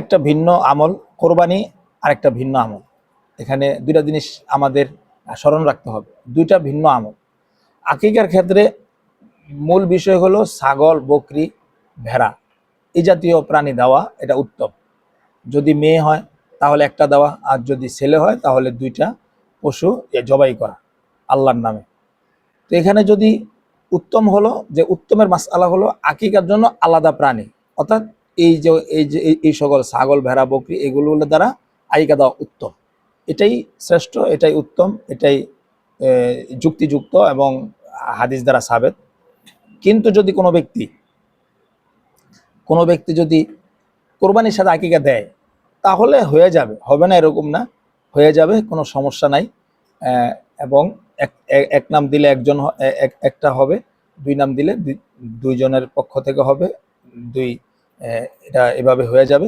একটা ভিন্ন আমল, কোরবানি আর একটা ভিন্ন আমল। এখানে দুইটা জিনিস আমাদের স্মরণ রাখতে হবে, দুইটা ভিন্ন আমল। আকিকার ক্ষেত্রে মূল বিষয় হলো ছাগল, বকরি, ভেড়া এই জাতীয় প্রাণী দেওয়া, এটা উত্তম। যদি মেয়ে হয় তাহলে একটা দেওয়া, আর যদি ছেলে হয় তাহলে দুইটা পশু জবাই করা আল্লাহর নামে। তো এখানে যদি উত্তম হলো যে উত্তমের মাসআলা হলো আকিকার জন্য আলাদা প্রাণী, অর্থাৎ এই সকল ছাগল, ভেড়া, বকরি এগুলো দ্বারা আকিকা দেওয়া উত্তম। এটাই শ্রেষ্ঠ, এটাই উত্তম, এটাই যুক্তিযুক্ত এবং হাদিস দ্বারা সাবেত। কিন্তু যদি কোনো ব্যক্তি যদি কোরবানির সাথে আকিকা দেয় তাহলে হয়ে যাবে, হবে না এরকম না, হয়ে যাবে, কোনো সমস্যা নাই। এবং এক নাম দিলে একটা হবে, দুই নাম দিলে দুইজনের পক্ষ থেকে হবে, এটা এভাবে হয়ে যাবে।